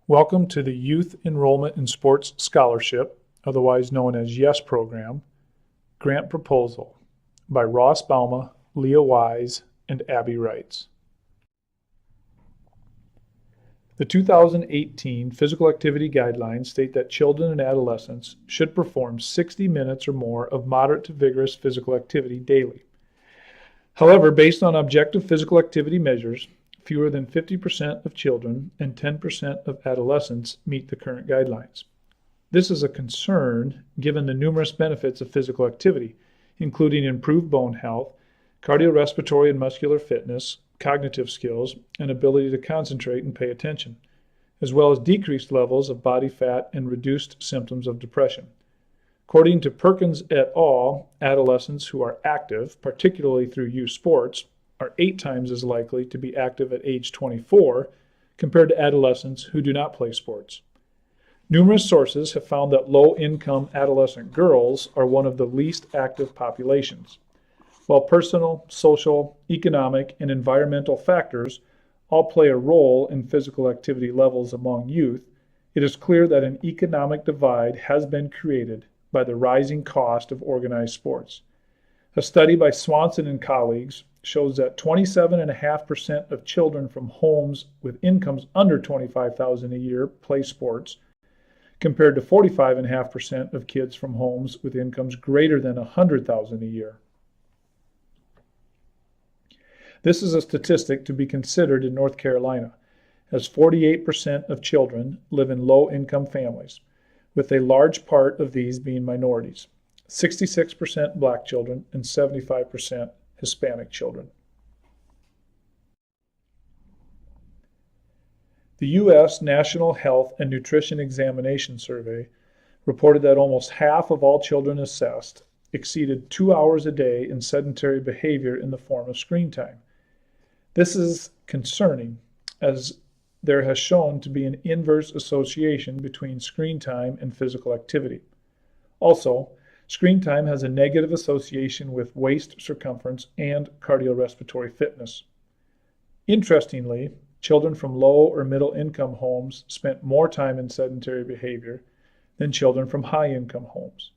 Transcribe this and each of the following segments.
Welcome to the Youth Enrollment in Sports Scholarship, otherwise known as YESS program, grant proposal by Ross Bouma, Leah Wise, and Abbie Wrights. The 2018 Physical Activity Guidelines state that children and adolescents should perform 60 minutes or more of moderate to vigorous physical activity daily. However, based on objective physical activity measures, fewer than 50% of children and 10% of adolescents meet the current guidelines. This is a concern given the numerous benefits of physical activity, including improved bone health, cardiorespiratory and muscular fitness, cognitive skills, and ability to concentrate and pay attention, as well as decreased levels of body fat and reduced symptoms of depression. According to Perkins et al., adolescents who are active, particularly through youth sports, are 8 times as likely to be active at age 24 compared to adolescents who do not play sports. Numerous sources have found that low-income adolescent girls are one of the least active populations. While personal, social, economic, and environmental factors all play a role in physical activity levels among youth, it is clear that an economic divide has been created by the rising cost of organized sports. A study by Swanson and colleagues shows that 27.5% of children from homes with incomes under $25,000 a year play sports, compared to 45.5% of kids from homes with incomes greater than $100,000 a year. This is a statistic to be considered in North Carolina, as 48% of children live in low-income families, with a large part of these being minorities, 66% Black children and 75% Hispanic children. The U.S. National Health and Nutrition Examination Survey reported that almost half of all children assessed exceeded 2 hours a day in sedentary behavior in the form of screen time. This is concerning, as there has shown to be an inverse association between screen time and physical activity. Also, screen time has a negative association with waist circumference and cardiorespiratory fitness. Interestingly, children from low or middle income homes spent more time in sedentary behavior than children from high income homes.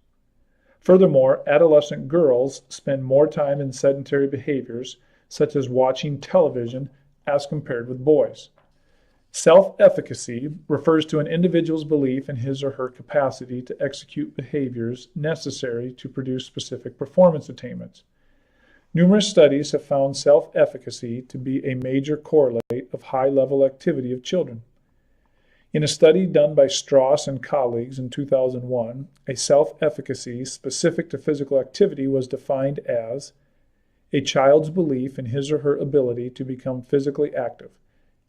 Furthermore, adolescent girls spend more time in sedentary behaviors such as watching television as compared with boys. Self-efficacy refers to an individual's belief in his or her capacity to execute behaviors necessary to produce specific performance attainments. Numerous studies have found self-efficacy to be a major correlate of high-level activity of children. In a study done by Strauss and colleagues in 2001, a self-efficacy specific to physical activity was defined as a child's belief in his or her ability to become physically active,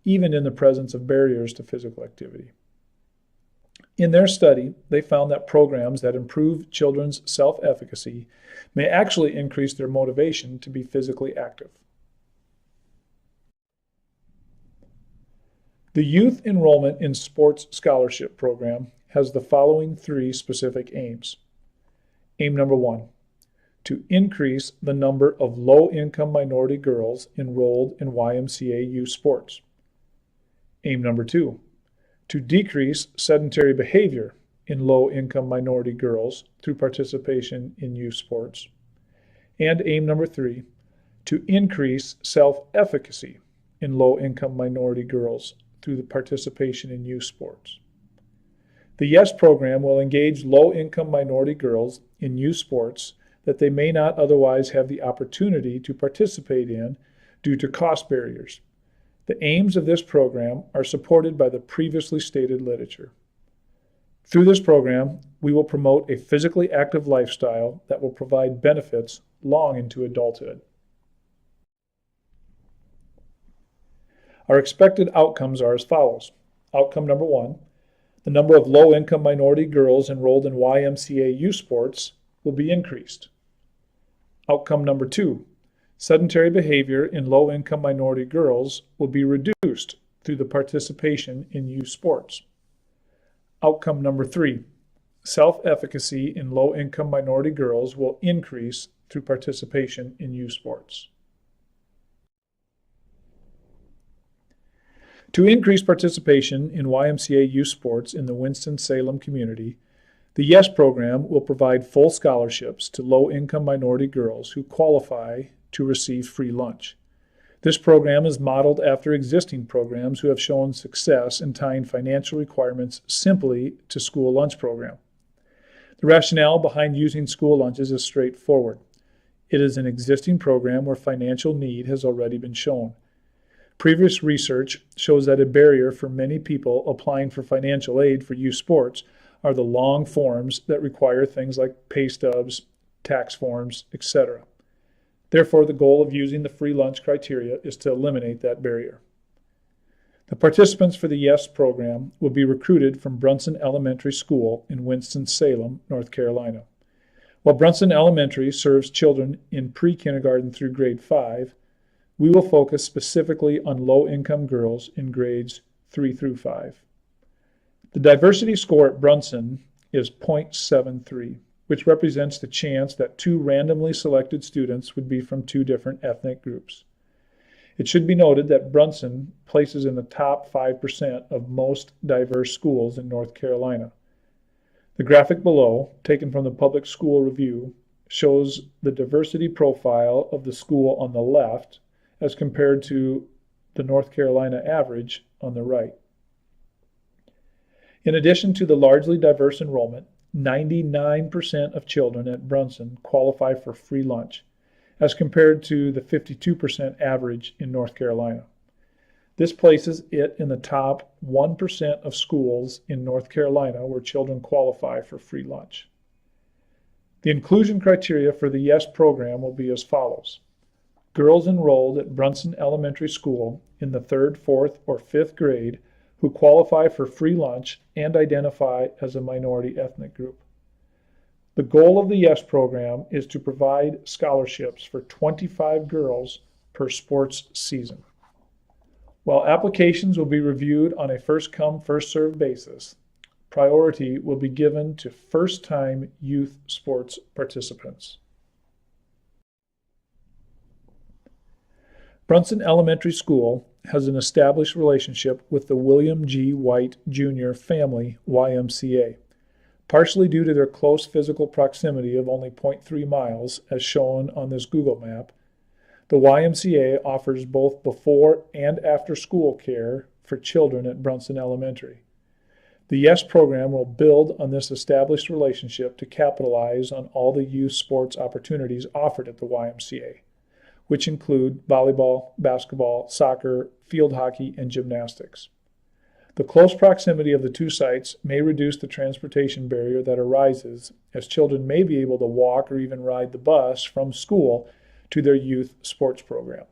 even in the presence of barriers to physical activity. In their study, they found that programs that improve children's self-efficacy may actually increase their motivation to be physically active. The Youth Enrollment in Sports Scholarship Program has the following 3 specific aims. Aim number 1, to increase the number of low-income minority girls enrolled in YMCA youth sports. Aim number 2, to decrease sedentary behavior in low-income minority girls through participation in youth sports. And aim number 3, to increase self-efficacy in low-income minority girls through the participation in youth sports. The YESS program will engage low-income minority girls in youth sports that they may not otherwise have the opportunity to participate in due to cost barriers. The aims of this program are supported by the previously stated literature. Through this program, we will promote a physically active lifestyle that will provide benefits long into adulthood. Our expected outcomes are as follows. Outcome number 1, the number of low-income minority girls enrolled in YMCA youth sports will be increased. Outcome number 2, sedentary behavior in low-income minority girls will be reduced through the participation in youth sports. Outcome number 3, self-efficacy in low-income minority girls will increase through participation in youth sports. To increase participation in YMCA youth sports in the Winston-Salem community, the YESS program will provide full scholarships to low-income minority girls who qualify to receive free lunch. This program is modeled after existing programs who have shown success in tying financial requirements simply to school lunch program. The rationale behind using school lunches is straightforward. It is an existing program where financial need has already been shown. Previous research shows that a barrier for many people applying for financial aid for youth sports are the long forms that require things like pay stubs, tax forms, etc. Therefore, the goal of using the free lunch criteria is to eliminate that barrier. The participants for the YESS program will be recruited from Brunson Elementary School in Winston-Salem, North Carolina. While Brunson Elementary serves children in pre-kindergarten through grade 5, we will focus specifically on low-income girls in grades 3 through 5. The diversity score at Brunson is 0.73, which represents the chance that 2 randomly selected students would be from 2 different ethnic groups. It should be noted that Brunson places in the top 5% of most diverse schools in North Carolina. The graphic below, taken from the Public School Review, shows the diversity profile of the school on the left as compared to the North Carolina average on the right. In addition to the largely diverse enrollment, 99% of children at Brunson qualify for free lunch, as compared to the 52% average in North Carolina. This places it in the top 1% of schools in North Carolina where children qualify for free lunch. The inclusion criteria for the YESS program will be as follows. Girls enrolled at Brunson Elementary School in the 3rd, 4th, or 5th grade who qualify for free lunch and identify as a minority ethnic group. The goal of the YESS program is to provide scholarships for 25 girls per sports season. While applications will be reviewed on a first-come, first-served basis, priority will be given to first-time youth sports participants. Brunson Elementary School has an established relationship with the William G. White Jr. Family YMCA, partially due to their close physical proximity of only 0.3 miles as shown on this Google map. The YMCA offers both before and after school care for children at Brunson Elementary. The YESS program will build on this established relationship to capitalize on all the youth sports opportunities offered at the YMCA, which include volleyball, basketball, soccer, field hockey, and gymnastics. The close proximity of the 2 sites may reduce the transportation barrier that arises, as children may be able to walk or even ride the bus from school to their youth sports program.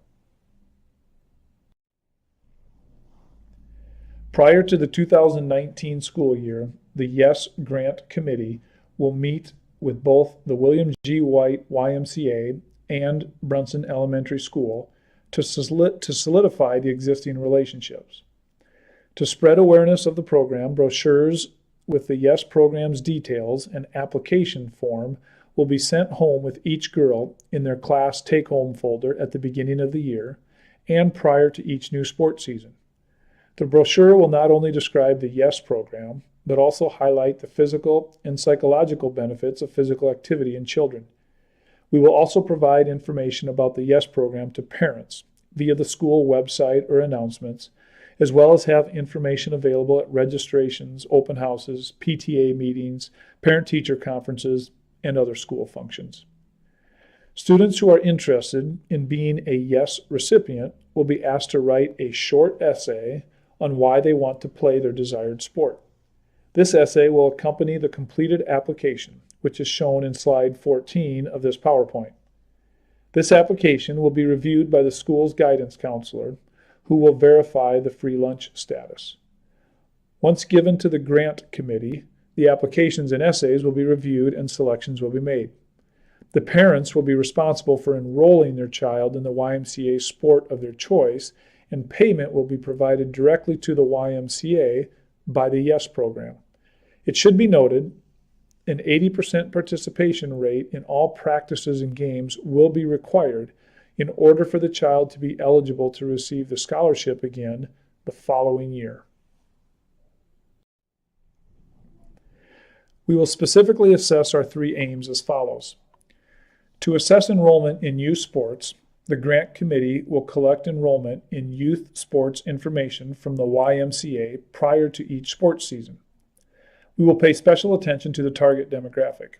Prior to the 2019 school year, the YESS Grant Committee will meet with both the William G. White YMCA and Brunson Elementary School to solidify the existing relationships. To spread awareness of the program, brochures with the YESS program's details and application form will be sent home with each girl in their class take-home folder at the beginning of the year and prior to each new sports season. The brochure will not only describe the YESS program, but also highlight the physical and psychological benefits of physical activity in children. We will also provide information about the YESS program to parents via the school website or announcements, as well as have information available at registrations, open houses, PTA meetings, parent-teacher conferences, and other school functions. Students who are interested in being a YESS recipient will be asked to write a short essay on why they want to play their desired sport. This essay will accompany the completed application, which is shown in slide 14 of this PowerPoint. This application will be reviewed by the school's guidance counselor, who will verify the free lunch status. Once given to the grant committee, the applications and essays will be reviewed and selections will be made. The parents will be responsible for enrolling their child in the YMCA sport of their choice, and payment will be provided directly to the YMCA by the YESS program. It should be noted, an 80% participation rate in all practices and games will be required in order for the child to be eligible to receive the scholarship again the following year. We will specifically assess our three aims as follows. To assess enrollment in youth sports, the grant committee will collect enrollment in youth sports information from the YMCA prior to each sports season. We will pay special attention to the target demographic.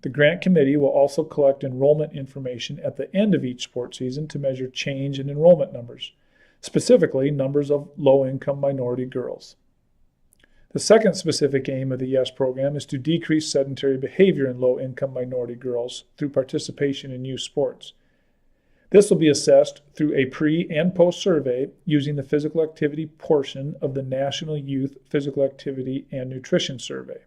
The grant committee will also collect enrollment information at the end of each sports season to measure change in enrollment numbers, specifically numbers of low-income minority girls. The second specific aim of the YESS program is to decrease sedentary behavior in low-income minority girls through participation in youth sports. This will be assessed through a pre- and post-survey using the physical activity portion of the National Youth Physical Activity and Nutrition Survey.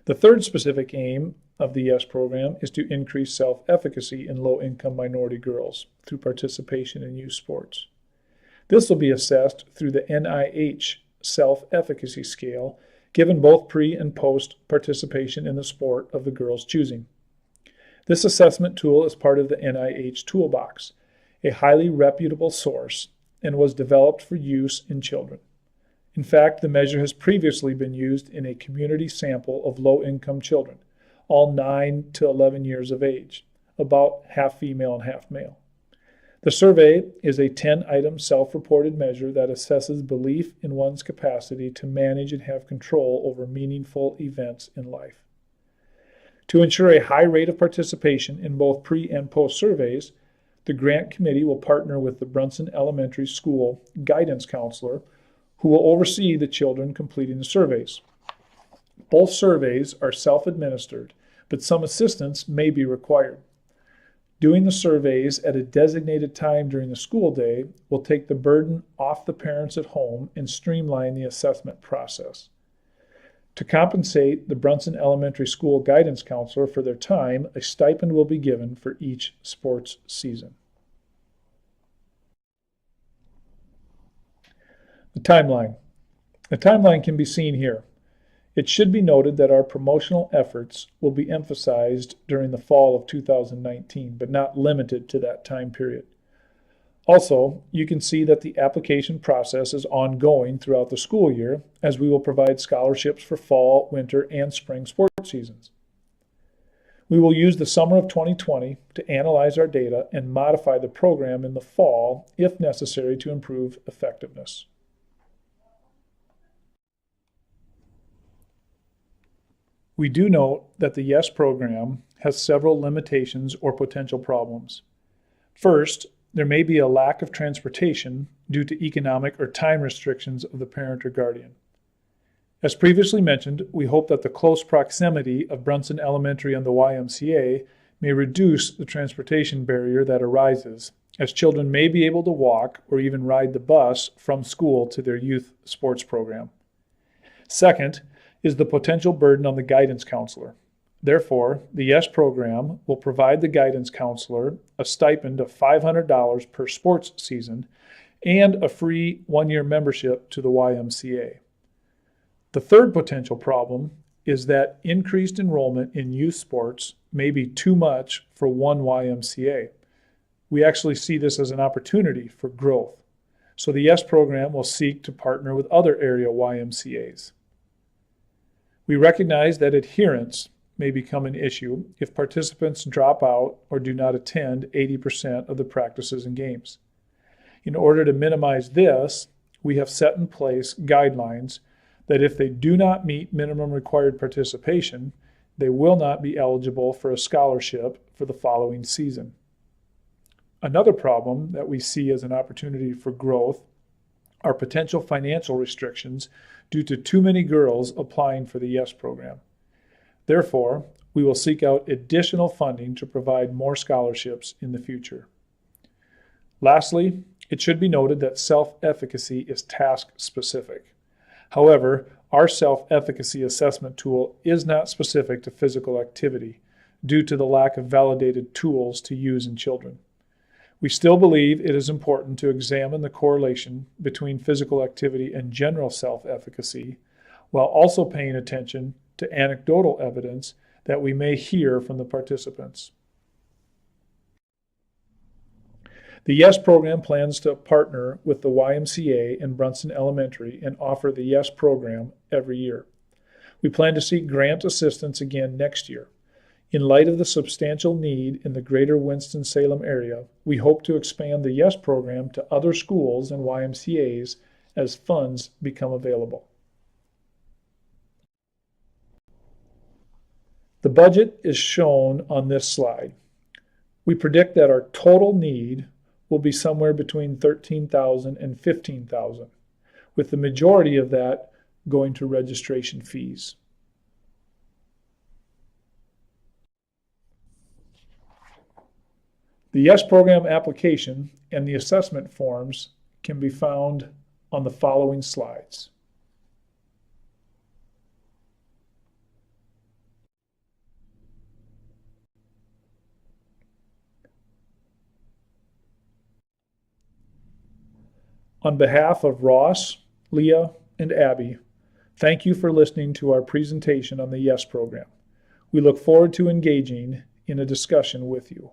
The third specific aim of the YESS program is to increase self-efficacy in low-income minority girls through participation in youth sports. This will be assessed through the NIH self-efficacy scale, given both pre- and post-participation in the sport of the girl's choosing. This assessment tool is part of the NIH Toolbox, a highly reputable source, and was developed for use in children. In fact, the measure has previously been used in a community sample of low-income children, all 9 to 11 years of age, about half female and half male. The survey is a 10-item self-reported measure that assesses belief in one's capacity to manage and have control over meaningful events in life. To ensure a high rate of participation in both pre- and post-surveys, the grant committee will partner with the Brunson Elementary School guidance counselor, who will oversee the children completing the surveys. Both surveys are self-administered, but some assistance may be required. Doing the surveys at a designated time during the school day will take the burden off the parents at home and streamline the assessment process. To compensate the Brunson Elementary School guidance counselor for their time, a stipend will be given for each sports season. The timeline. The timeline can be seen here. It should be noted that our promotional efforts will be emphasized during the fall of 2019, but not limited to that time period. Also, you can see that the application process is ongoing throughout the school year, as we will provide scholarships for fall, winter, and spring sports seasons. We will use the summer of 2020 to analyze our data and modify the program in the fall if necessary to improve effectiveness. We do note that the YESS program has several limitations or potential problems. First, there may be a lack of transportation due to economic or time restrictions of the parent or guardian. As previously mentioned, we hope that the close proximity of Brunson Elementary and the YMCA may reduce the transportation barrier that arises, as children may be able to walk or even ride the bus from school to their youth sports program. Second is the potential burden on the guidance counselor. Therefore, the YESS program will provide the guidance counselor a stipend of $500 per sports season and a free one-year membership to the YMCA. The third potential problem is that increased enrollment in youth sports may be too much for one YMCA. We actually see this as an opportunity for growth. So the YESS program will seek to partner with other area YMCAs. We recognize that adherence may become an issue if participants drop out or do not attend 80% of the practices and games. In order to minimize this, we have set in place guidelines that if they do not meet minimum required participation, they will not be eligible for a scholarship for the following season. Another problem that we see as an opportunity for growth are potential financial restrictions due to too many girls applying for the YESS program. Therefore, we will seek out additional funding to provide more scholarships in the future. Lastly, it should be noted that self-efficacy is task-specific. However, our self-efficacy assessment tool is not specific to physical activity due to the lack of validated tools to use in children. We still believe it is important to examine the correlation between physical activity and general self-efficacy, while also paying attention to anecdotal evidence that we may hear from the participants. The YESS program plans to partner with the YMCA and Brunson Elementary and offer the YESS program every year. We plan to seek grant assistance again next year. In light of the substantial need in the greater Winston-Salem area, we hope to expand the YESS program to other schools and YMCAs as funds become available. The budget is shown on this slide. We predict that our total need will be somewhere between $13,000 and $15,000, with the majority of that going to registration fees. The YESS program application and the assessment forms can be found on the following slides. On behalf of Ross, Leah, and Abbie, thank you for listening to our presentation on the YESS program. We look forward to engaging in a discussion with you.